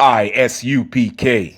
Isupk.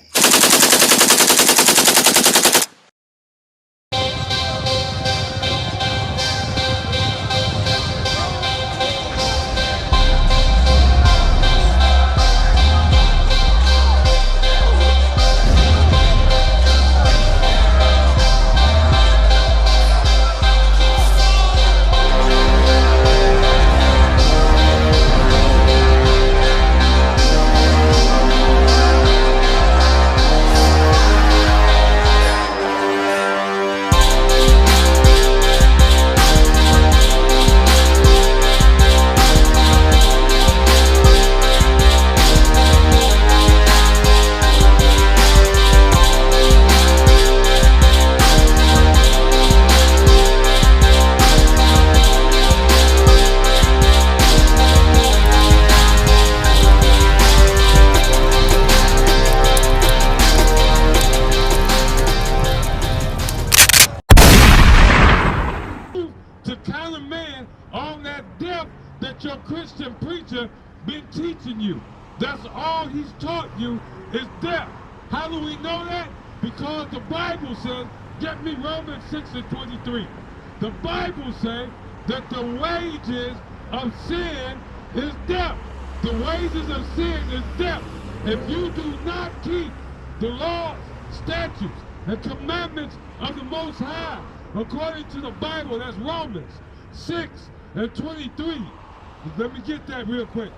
To countermand all that death that your Christian preacher been teaching you. That's all he's taught you is death. How do we know that? Because the Bible says, get me Romans 6:23. The Bible says that the wages of sin is death. The wages of sin is death. If you do not keep the laws, statutes, and commandments of the Most High, according to the Bible, that's Romans 6:23. Let me get that real quick.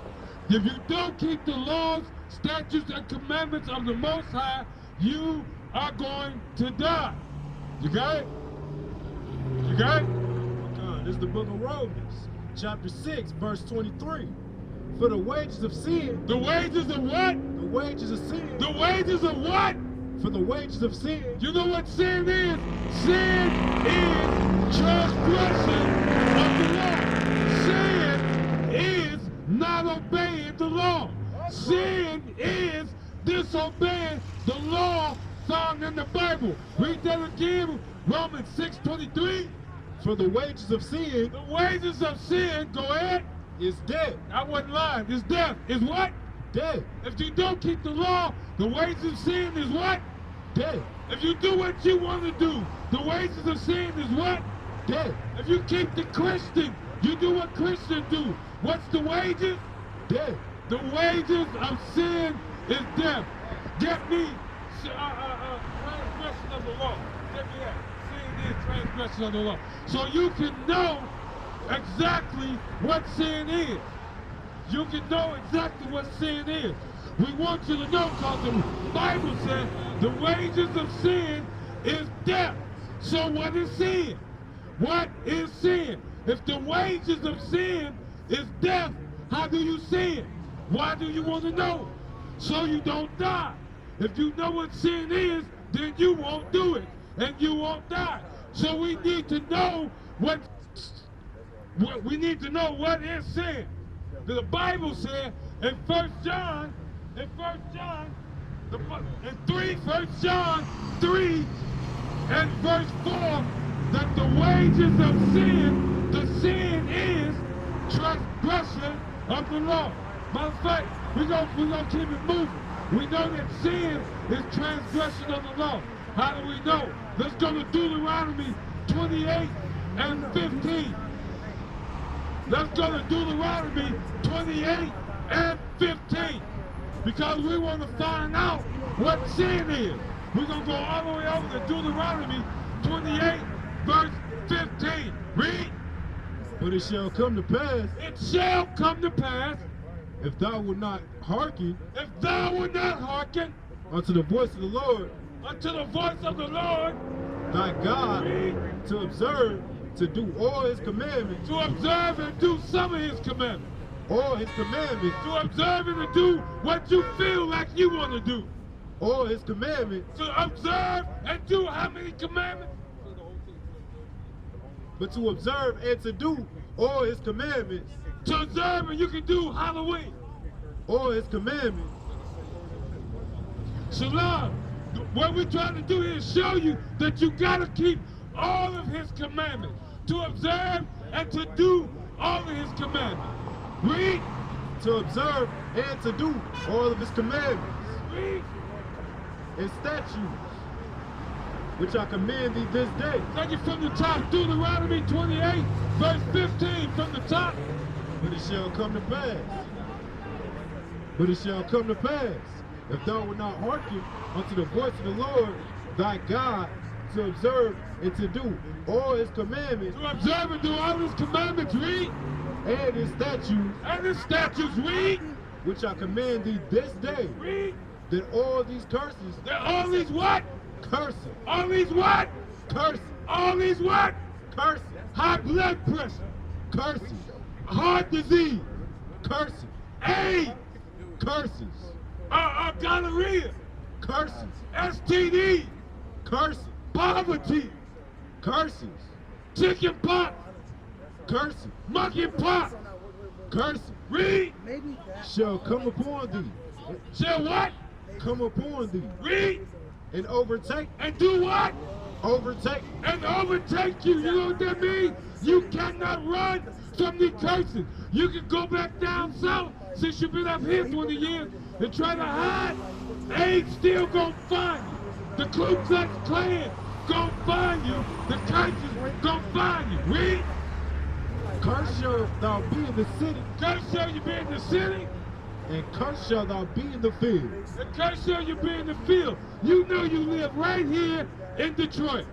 If you don't keep the laws, statutes, and commandments of the Most High, you are going to die. You got it? You got it? This is the book of Romans, chapter 6, verse 23. For the wages of sin. The wages of what? The wages of sin. The wages of what? For the wages of sin. You know what sin is? Sin is transgression of the law. Sin is not obeying the law. Sin is disobeying the law found in the Bible. Read that again, Romans 6:23. For the wages of sin. The wages of sin, go ahead. Is death. I wasn't lying. Is death. Is what? Death. If you don't keep the law, the wages of sin is what? Death. If you do what you want to do, the wages of sin is what? Death. If you keep the Christian, you do what Christians do. What's the wages? Death. The wages of sin is death. Get me transgression of the law. Get me that. Sin is transgression of the law. So you can know exactly what sin is. You can know exactly what sin is. We want you to know because the Bible says the wages of sin is death. So what is sin? What is sin? If the wages of sin is death, how do you sin? Why do you want to know? So you don't die. If you know what sin is, then you won't do it and you won't die. So we need to know what we need to know what is sin. The Bible said in 1 John 3 and verse 4 that the wages of sin, the sin is transgression of the law. Matter of fact, we're gonna keep it moving. We know that sin is transgression of the law. How do we know? Let's go to Deuteronomy 28 and 15. Let's go to Deuteronomy 28 and 15. Because we want to find out what sin is. We're going to go all the way over to Deuteronomy 28, verse 15. Read. But it shall come to pass. It shall come to pass. If thou wilt not hearken. If thou wilt not hearken. Unto the voice of the Lord. Unto the voice of the Lord. Thy God. Read. To observe. To do all his commandments. To observe and do some of his commandments. All his commandments. To observe and to do what you feel like you want to do. All his commandments. To observe and do how many commandments? But to observe and to do all his commandments. To observe and you can do Halloween. All his commandments. Shalom. What we're trying to do is show you that you got to keep all of his commandments. To observe and to do all of his commandments. Read. to observe and to do all of his commandments Read. and statutes, which I command thee this day. Take it from the top. Deuteronomy 28, verse 15 from the top. But it shall come to pass. But it shall come to pass, if thou wilt not hearken unto the voice of the Lord thy God, to observe and to do all his commandments, To observe and do all his commandments. Read. and his statutes, And his statutes. Read. which I command thee this day, Read. that all these curses, That all these what? curses, All these what? curses, All these what? curses, High blood pressure. curses, Heart disease. curses, AIDS. curses, Gonorrhea. curses, STD. curses, Poverty. curses, Chicken pox. curses, Monkey pox. curses, Read. shall come upon thee, Shall what? come upon thee, Read. and overtake, And do what? overtake, And overtake you. You know what that means? You cannot run from the curses. You can go back down south since you've been up here 20 years and try to hide. AIDS still gonna find you. The Ku Klux Klan gonna find you. The curses gonna find you. Read. cursed shall thou be in the city, Curse shall you be in the city. and cursed shall thou be in the field. The curse shall you be in the field. You know you live right here in Detroit.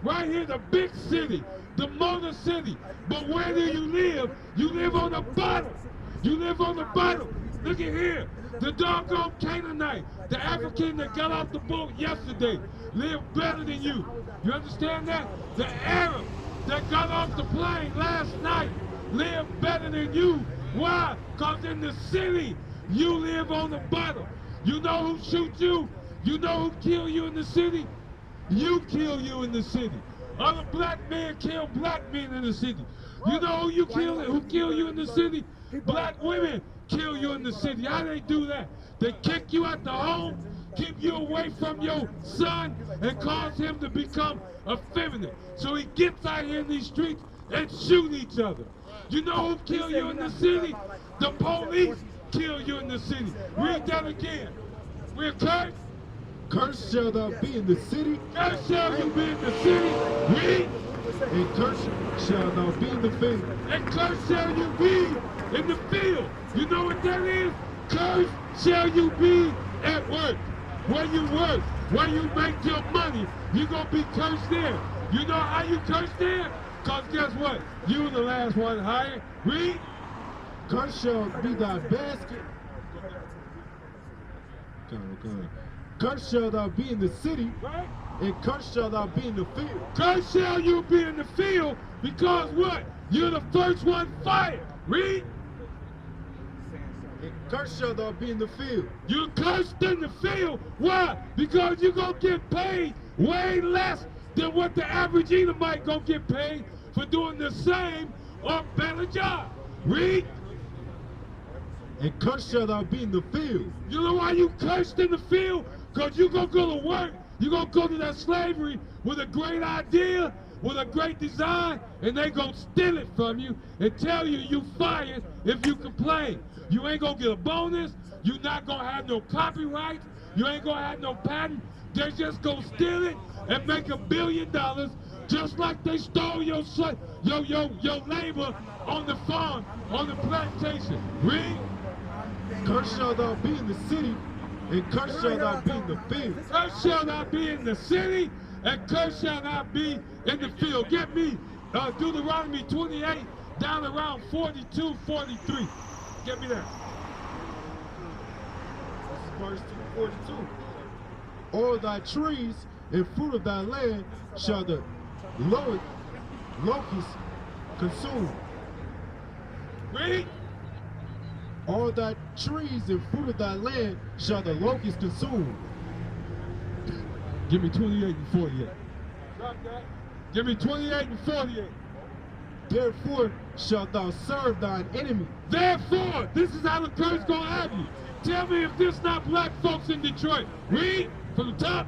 Right here, the big city, the motor city. But where do you live? You live on the bottom. You live on the bottom. Look at here. The doggone Canaanite, the African that got off the boat yesterday, lived better than you. You understand that? The Arab that got off the plane last night lived better than you. Why? Because in the city, you live on the bottom. You know who shoots you? You know who kill you in the city? You kill you in the city. Other black men kill black men in the city. You know who you kill? Who kill you in the city? Black women kill you in the city. How they do that? They kick you out the home, keep you away from your son, and cause him to become effeminate. So he gets out here in these streets and shoot each other. You know who kill you in the city? The police kill you in the city. Read that again. We're cursed. Cursed shall thou be in the city, Cursed shall you be in the city. Read. and cursed shall thou be in the field. And cursed shall you be in the field. You know what that is? Cursed shall you be at work. Where you work, where you make your money, you're going to be cursed there. You know how you cursed there? Because guess what? You were the last one hired. Read. Cursed shall be thy basket. Okay. Cursed shall thou be in the city, Right? and cursed shall thou be in the field. Cursed shall you be in the field because what? You're the first one fired. Read. And cursed shall thou be in the field. You're cursed in the field. Why? Because you're going to get paid way less than what the average Edomite going to get paid for doing the same or better job. Read. And cursed shall thou be in the field. You know why you cursed in the field? Because you're going to go to work. You're going to go to that slavery with a great idea, with a great design, and they going to steal it from you and tell you you fired if you complain. You ain't going to get a bonus. You're not going to have no copyrights. You ain't going to have no patent. They just going to steal it and make $1 billion just like they stole your labor on the farm, on the plantation. Read. Cursed shall thou be in the city, and cursed shall thou be in the field. Cursed shall not be in the city, and cursed shall not be in the field. Get me Deuteronomy 28 down around 42, 43. Get me that. This is verse 42. All thy trees and fruit of thy land shall the locust consume. Read. All thy trees and fruit of thy land shall the locust consume. Give me 28 and 48. Drop that. Give me 28 and 48. Therefore shalt thou serve thine enemy. Therefore, this is how the curse gonna have you. Tell me if this not black folks in Detroit. Read from the top.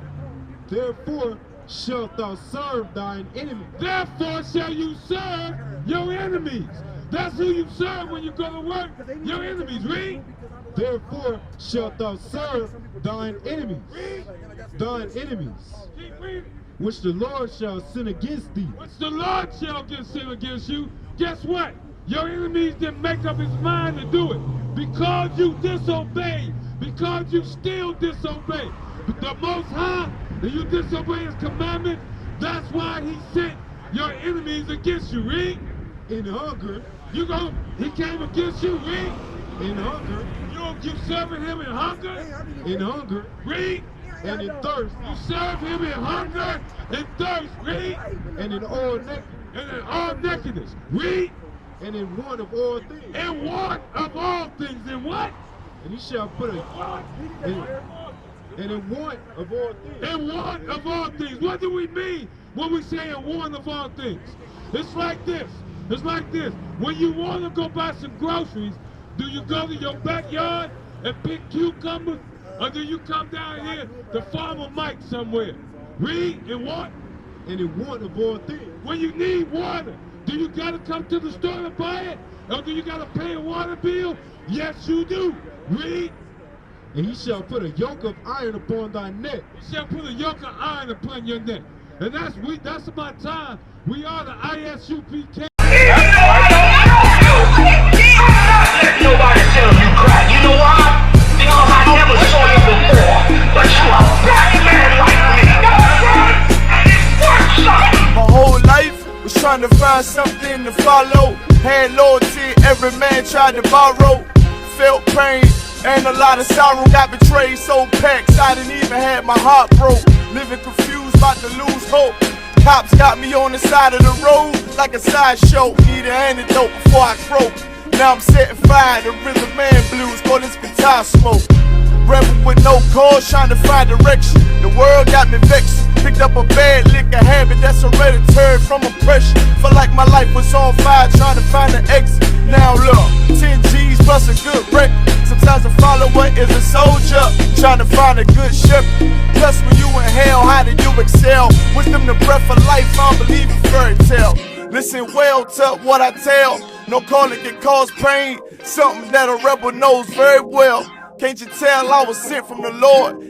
Therefore shalt thou serve thine enemy. Therefore shall you serve your enemies. That's who you serve when you go to work. Your enemies, read. Therefore shalt thou serve thine enemies. Thine enemies. Keep reading. Which the Lord shall sin against thee. Which the Lord shall get sin against you. Guess what? Your enemies didn't make up his mind to do it. Because you disobeyed. Because you still disobey. But the Most High, and you disobey his commandment, that's why he sent your enemies against you. Read. In hunger. He came against you. Read. In hunger. You serving him in hunger. In hunger. Read. And in thirst. You serve him in hunger and thirst. Read. And in all nakedness. And in all nakedness. Read. And in want of all things. And want of all things. And what? And he shall put a and in want of all things. In want of all things. What do we mean when we say in want of all things? It's like this. It's like this. When you want to go buy some groceries, do you go to your backyard and pick cucumbers? Or do you come down here to Farmer Mike somewhere? Read and what? And in want of all things. When you need water, do you got to come to the store to buy it? Or do you got to pay a water bill? Yes, you do. Read. And he shall put a yoke of iron upon thy neck. He shall put a yoke of iron upon your neck. And that's about time. We are the ISUPK. Nobody tell you crack. You know why? Because I never saw you before. But you a black man like me. And it works out. My whole life was trying to find something to follow. Had loyalty, every man tried to borrow. Felt pain and a lot of sorrow. Got betrayed, sold packs. I didn't even have my heart broke. Living confused, about to lose hope. Cops got me on the side of the road like a sideshow. Need an antidote before I croak. Now I'm setting fire to rhythm man blues, boy, this guitar smoke. Rebel with no cause, trying to find direction. The world got me vexed. Picked up a bad liquor habit that's hereditary from oppression. Felt like my life was on fire, trying to find an exit. Now look, 10 G's plus a good wreck. Sometimes a follower is a soldier, trying to find a good shepherd. Plus when you in hell, how do you excel? Wisdom the breath of life, I don't believe in fairy tale. Listen well to what I tell. No calling can cause pain. Something that a rebel knows very well. Can't you tell I was sent from the Lord?